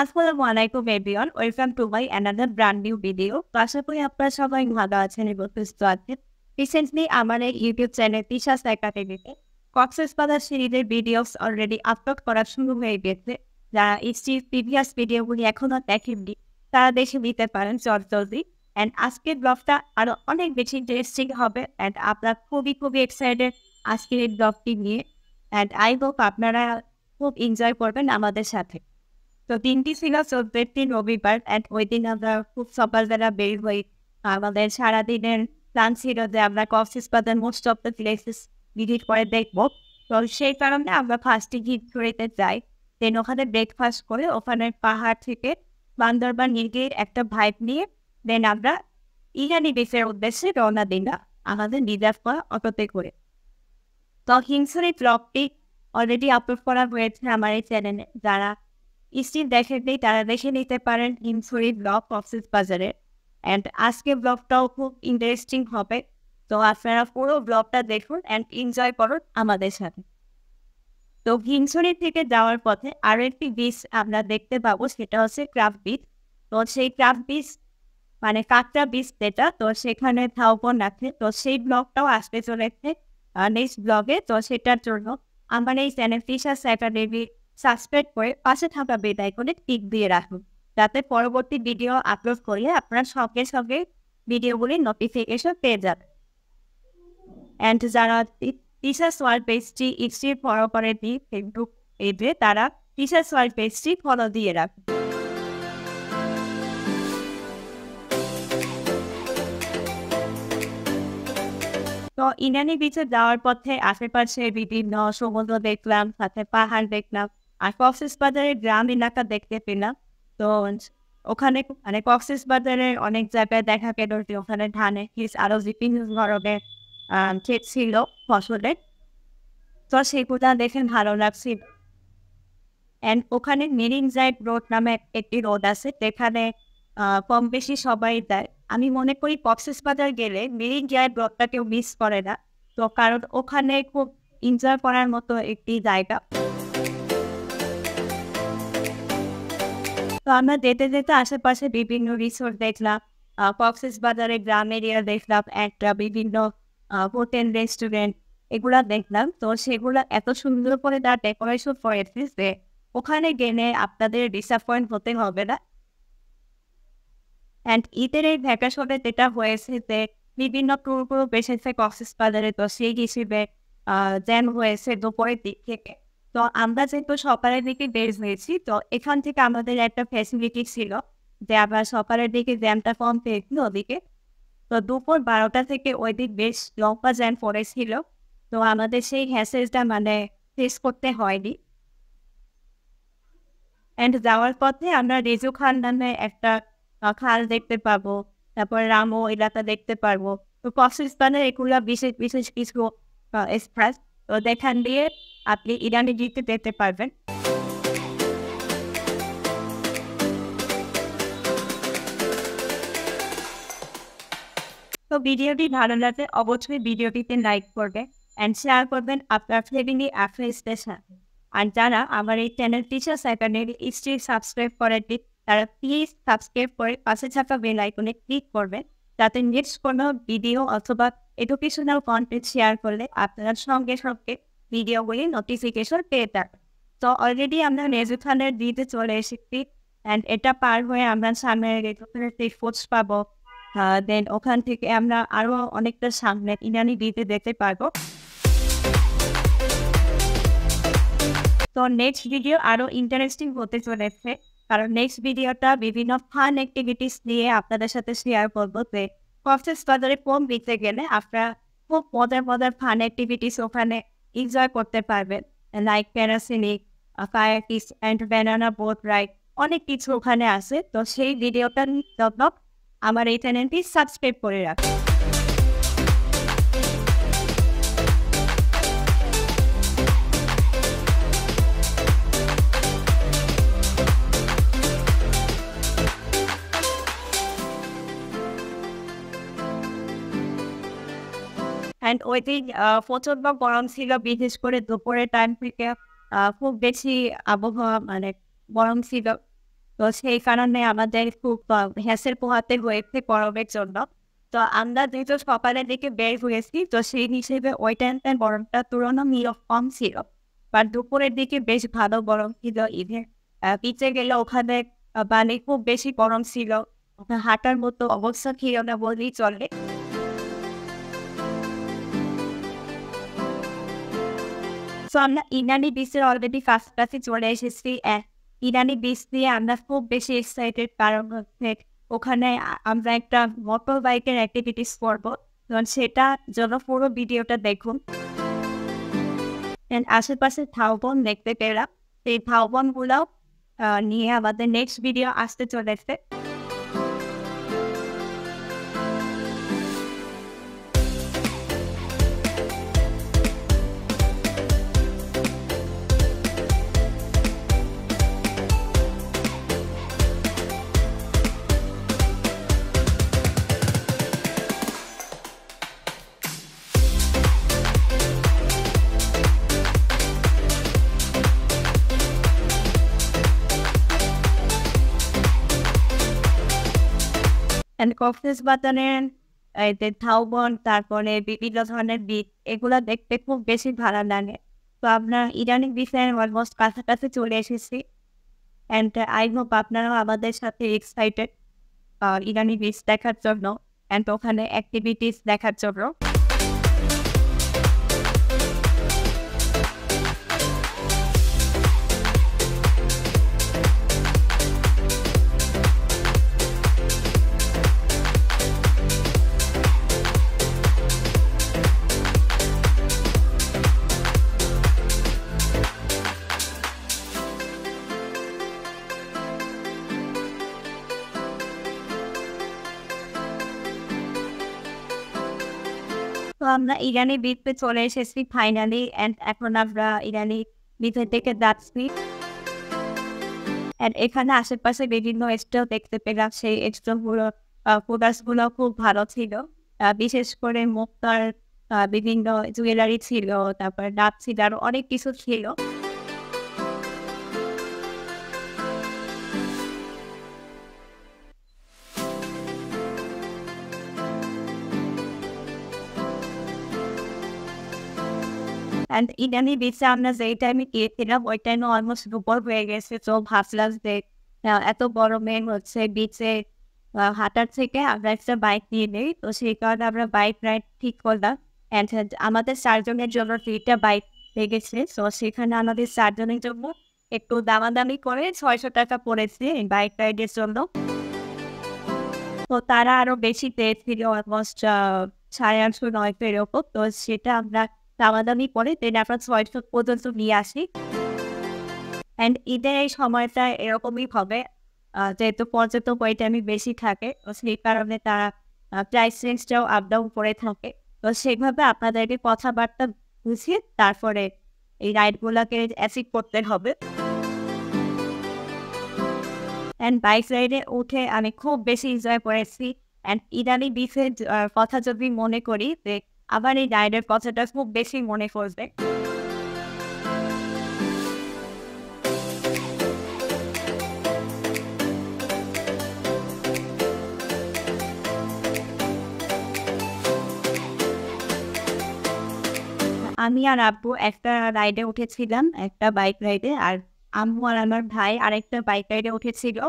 আসসালামু আলাইকুম everyone, welcome to my another brand new video. তো আশা করি আপনারা সবাই ভালো আছেন এবং সুস্থ আছেন। রিসেন্টলি আমার এই ইউটিউব চ্যানেল তিশাস একাডেমিতে কক্সবাজার সিরিজের ভিডিওস অলরেডি আপলোড করা শুরু হয়ে গেছে। যারা এই প্রিভিয়াস ভিডিওগুলি এখনো দেখেননি তারা দেখে নিতে পারেন জলদি। অ্যান্ড আজকের ব্লগটা আরো অনেক বেশি ইন্টারেস্টিং হবে অ্যান্ড আপনারা খুবই এক্সাইটেড আজকের এই ব্লগটি নিয়ে। অ্যান্ড আই হোপ আপনারা খুব এনজয় করবেন আমাদের সাথে। তো দিনটি ছিল 14 রবিবার অ্যান্ড ওই দিন আমরা খুব সকালবেলা বের হই। আমাদের সারাদিনের প্ল্যান ছিল যে আমরা Cox's Bazar most of the places visit করে দেখবো। তো সেই কারণে আমরা ফার্স্টে ঘুরতে যাই, দেন ওখানে ব্রেকফাস্ট করে ওখানে পাহাড় থেকে বান্দরবান নিয়ে একটা ভাইব নিয়ে দেন আমরা ইরানি বিচের উদ্দেশ্যে রওনা দিলাম আমাদের রিজার্ভ করা অটোতে করে। তো হিংসুরি ব্লগটি অলরেডি আপলোড করা হয়েছে আমার এই চ্যানেলে। যারা স্টিল দেখেননি তারা দেখে নিতে পারেন হিমছড়ি ব্লগ কক্সবাজারের। অ্যান্ড আজকে ব্লগটাও খুব ইন্টারেস্টিং হবে। তো আপনারা পুরো ব্লগটা দেখুন অ্যান্ড এনজয় করুন আমাদের সাথে। তো হিমছড়ি থেকে যাওয়ার পথে আরও একটি বিচ আমরা দেখতে পাবো, সেটা হচ্ছে ক্রাফট বিচ। তো সেই ক্রাফট বিচ মানে কাঁকড়া বিচ যেটা, তো সেখানে ঝাউবন আছে। তো সেই ব্লগটাও আসতে চলেছে নেক্সট ব্লগে। তো সেটার জন্য আমার এই চ্যানেল তিশাস একাডেমি সাবস্ক্রাইব করে পাশে থাকা বেল আইকনে টিক দিয়ে রাখুন, যাতে পরবর্তী ভিডিও আপলোড করলে আপনার সঙ্গে ভিডিওগুলির নোটিফিকেশন পেয়ে যাবে। অ্যান্ড যারা তিশাস ওয়ার্ল্ড পেজটি ইনস্টাগ্রামে ফলো করেনি ফেসবুক পেজে, তারা তিশাস ওয়ার্ল্ড পেজটি ফলো দিয়ে রাখুন। তো ইনানি বিচে যাওয়ার পথে আশেপাশে বিভিন্ন সমুদ্র দেখলাম, সাথে পাহাড় দেখলাম আর কক্সবাজারের গ্রাম এলাকা দেখতে পেলাম। তো ওখানে মানে কক্সবাজারের অনেক জায়গায় দেখা গেল যে ওখানে ধানের ক্ষেত আরো বিভিন্ন ধরনের ক্ষেত ছিল ফসলের। তো সেগুলা দেখে ভালো লাগছিল। অ্যান্ড ওখানে মেরিন ড্রাইভ রোড নামে একটি রোড আছে, যেখানে কম বেশি সবাই যায়। আমি মনে করি কক্সবাজার গেলে মেরিন ড্রাইভ রোডটা কেউ মিস করে না। তো কারণ ওখানে খুব এনজয় করার মতো একটি জায়গা। তো আমরা যেতে আশেপাশে বিভিন্ন রিসোর্ট দেখলাম, কক্সবাজারের গ্রাম এরিয়া দেখলাম, একটা বিভিন্ন হোটেল রেস্টুরেন্ট এগুলা দেখলাম। তো সেগুলা এত সুন্দর করে তার ডেকোরেশন করেছে যে ওখানে গেলে আপনাদের ডিসঅ্যাপয়েন্ট হতে হবে না। অ্যান্ড ঈদের এই ভ্যাকেশনে যেটা হয়েছে যে বিভিন্ন ট্যুর গ্রুপ এসেছে কক্সবাজারে, তো সেই হিসেবে জ্যাম হয়েছে দুপুরের দিক থেকে। তো আমরা যেহেতু সকালের দিকে বের হয়েছি, তো এখান থেকে আমাদের একটা ফ্যাসিলিটি ছিল যে আমরা সকালের দিকে জ্যামটা কম পেয়েছিল ওদিকে। তো দুপুর 12টা থেকে ওই দিক বেশ লম্বা জ্যাম পড়েছিল। তো আমাদের সেই হ্যাসেজটা মানে ফেস করতে হয়নি। অ্যান্ড যাওয়ার পথে আমরা রেজু খান নামে একটা খাল দেখতে পাবো, তারপর রামো এলাকা দেখতে পারবো। তো কক্সবাজারের এগুলা বিশেষ কিছু এক্সপ্রেস, তো দেখান দিয়ে আপনি ইরানি দিতে যেতে পারবেন। তো ভিডিওটি ভালো লাগলে অবশ্যই ভিডিওটিতে লাইক করবেন অ্যান্ড শেয়ার করবেন আপনার ফ্যামিলি আর ফ্রেন্ডসদের সাথে। আর যারা আমার এই চ্যানেল তিশাস একাডেমি স্টিল সাবস্ক্রাইব করেননি তারা প্লিজ সাবস্ক্রাইব করে পাশে থাকা বেল আইকনে ক্লিক করবেন, যাতে নেক্সট কোনো ভিডিও অথবা এডুকেশনাল কন্টেন্ট শেয়ার করলে আপনারা সঙ্গে ভিডিওগুলি নোটিফিকেশন পেয়ে থাকবেন। তো অলরেডি আমরা রেজু খানের দিতে চলে এসেছি অ্যান্ড এটা পার হয়ে আমরা সামনে রেজু খানের পোস্ট পাবো। দেন ওখান থেকে আমরা আরো অনেকটা সামনে ইনানি বিচে দেখতে পারবো। তো নেক্সট ভিডিও আরো ইন্টারেস্টিং হতে চলেছে, কারণ নেক্সট ভিডিওটা বিভিন্ন ফান অ্যাক্টিভিটিস নিয়ে আপনাদের সাথে শেয়ার করবো যে কক্সবাজারে কোন বিচে গেলে আপনারা খুব মজার ফান অ্যাক্টিভিটিস ওখানে এনজয় করতে পারবেন, like parasailing, kayaking and banana boat ride, অনেক কিছু ওখানে আছে। তো সেই ভিডিওটার জন্য আমার এই চ্যানেলটি সাবস্ক্রাইব করে রাখুন। অ্যান্ড ওই দিন প্রচন্ড গরম ছিল, বিশেষ করে দুপুরের টাইম থেকে খুব বেশি আবহাওয়া মানে গরম ছিল। তো সেই কারণে আমাদের খুব হ্যাসেল পোহাতে হয়েছে গরমের জন্য। তো আমরা যেহেতু সকালের দিকে বের হয়েছি, তো সেই হিসেবে ওই টাইমটায় গরমটা তুলনামূলক কম ছিল। বাট দুপুরের দিকে বেশ ভালো গরম ছিল। ইভেন বিচে গেলে ওখানে মানে খুব বেশি গরম ছিল। হাঁটার মতো অবস্থা ছিল না বললেই চলে। সো আমরা ইনানি বিচের অলরেডি কাছাকাছি চলে এসেছি। ইনানি বিচ নিয়ে আমরা খুব বেশি এক্সাইটেড, কারণ হচ্ছে ওখানে আমরা একটা মোটর বাইকের অ্যাক্টিভিটিস করবো। সেটার জন্য পুরো ভিডিওটা দেখুন। আশেপাশে ঝাউবন দেখতে পেলাম। সেই ঝাউবনগুলো নিয়ে আমাদের নেক্সট ভিডিও আসতে চলেছে। কক্সবাজারের এই যে ঝাউবন, তারপরে বিভিন্ন ধরনের বিচ, এগুলা দেখতে খুব বেশি ভালো লাগে। তো আমরা ইরানি বিচের অলমোস্ট কাছাকাছি চলে এসেছি। অ্যান্ড আই হোপ আপনারাও আমাদের সাথে এক্সাইটেড ইরানি বিচ দেখার জন্য অ্যান্ড ওখানে অ্যাক্টিভিটিস দেখার জন্য। তো আমরা ইরানি বিচে চলে এসেছি ফাইনালি। অ্যান্ড এখন আমরা ইরানি বিচের দিকে যাচ্ছি। অ্যান্ড এখানে আশেপাশে বিভিন্ন স্টল দেখতে পেলাম। সেই স্টলগুলো প্রোডাক্টসগুলো খুব ভালো ছিল। বিশেষ করে মুক্তার বিভিন্ন জুয়েলারি ছিল, তারপর নাচ ছিল, আরো অনেক কিছু ছিল। অ্যান্ড ইরানি বিচে আমরা যেই টাইমে গিয়েছিলাম ওই টাইমে অলমোস্ট দুপুর হয়ে গেছে। তো ভাবলাম যে এত গরমে হচ্ছে বিচে হাঁটার থেকে আমরা একটা বাইক নিয়ে নেই। তো সেই কারণে আমরা বাইক রাইড ঠিক করলাম। অ্যান্ড আমাদের 4 জনের জন্য 3টা বাইক লেগেছে। তো সেখানে আমাদের 4 জনের জন্য একটু দামাদামি করে 600 টাকা পড়েছে এই বাইক রাইডের জন্য। তো তারা আরো বেশি পেয়েছিল, অলমোস্ট 850-900 এরকম। তো সেটা আমরা দামাদামি করে দেন আমরা 600 পর্যন্ত নিয়ে আসি। অ্যান্ড ঈদের এই সময়টা এরকমই হবে, যেহেতু পর্যটক ওই টাইমে বেশি থাকে। তো সেই কারণে তারা প্রাইস রেঞ্জটাও আপ ডাউন করে থাকে। তো সেইভাবে আপনাদেরকে কথাবার্তা বুঝিয়ে তারপরে এই রাইডগুলোকে অ্যাচিভ করতে হবে। অ্যান্ড বাইক রাইডে উঠে আমি খুব বেশি এনজয় করেছি। অ্যান্ড ইরানি বিচের কথা যদি মনে করি, যে আবার এই রাইডের কথাটা খুব বেশি মনে পড়বে। আমি আর আব্বু একটা রাইডে উঠেছিলাম, একটা বাইক রাইডে। আর আম্মু আর আমার ভাই আরেকটা বাইক রাইডে উঠেছিল।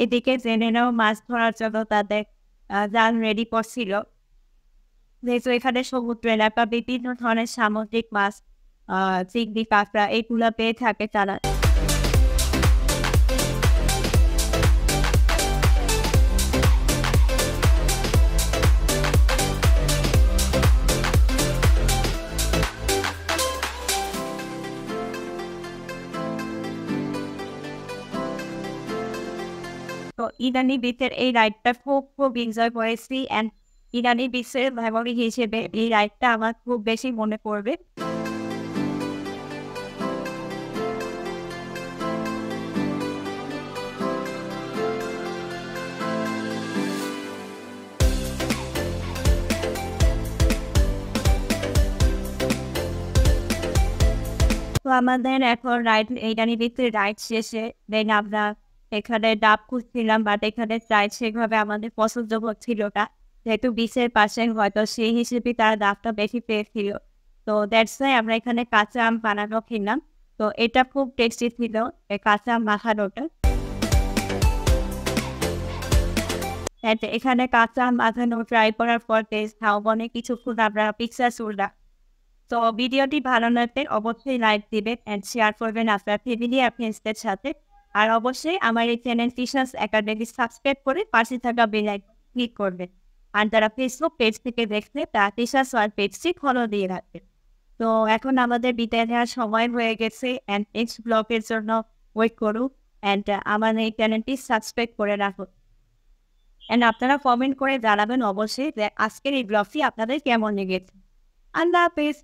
এদিকে জেনেরাও মাছ ধরার জন্য তাদের জাল রেডি করছিল। যেহেতু এখানে সমুদ্র এলাকা, বিভিন্ন ধরনের সামুদ্রিক মাছ, চিংড়ি, কাঁকড়া এগুলা পেয়ে থাকে তারা। তো ইরানি বিচের এই রাইডটা খুব এনজয় করেছি। অ্যান্ড ইরানি বিচের মেমোরি হিসেবে এই রাইডটা আমার খুব বেশি মনে পড়বে। তো আমাদের এখন রাইড এইখানে ভিতরে রাইড শেষে দেন আমরা এখানে ডাব খুঁজছিলাম, বাট এখানে রাইড সেভাবে আমাদের পছন্দ হচ্ছিল না। যেহেতু বিচের পাশে হয়তো সেই হিসেবে তারা ডাবটা বেশি পেয়েছিল। তো দ্যাটস ওয়াই আমরা এখানে কাঁচা আম বানানো খেলাম। তো এটা খুব টেস্টি ছিল, এই কাঁচা আম মাখানোটা। এখানে কাঁচা আম মাখানো ট্রাই করার পর টেস্ট খাওয়াবনে কিছুক্ষণ আমরা পিকচার তুললাম। তো ভিডিওটি ভালো লাগলে অবশ্যই লাইক দিবেন অ্যান্ড শেয়ার করবেন আপনার ফ্যামিলি আর ফ্রেন্ডসদের সাথে। আর অবশ্যই আমার এই চ্যানেল টিচার্স একাডেমি সাবস্ক্রাইব করে পাশে থাকা বেল আইকন ক্লিক করবেন। আর যারা ফেসবুক পেজ থেকে দেখলে তারা টিচার্স ওয়ার্ল্ড পেজটি ফলো দিয়ে রাখবেন। তো এখন আমাদের বিদায় নেওয়ার সময় হয়ে গেছে অ্যান্ড নেক্সট ব্লগের জন্য ওয়েট করুন অ্যান্ড আমার এই চ্যানেলটি সাবস্ক্রাইব করে রাখুন। অ্যান্ড আপনারা কমেন্ট করে জানাবেন অবশ্যই যে আজকের এই ব্লগটি আপনাদের কেমন লেগেছে। আল্লাহ হাফেজ।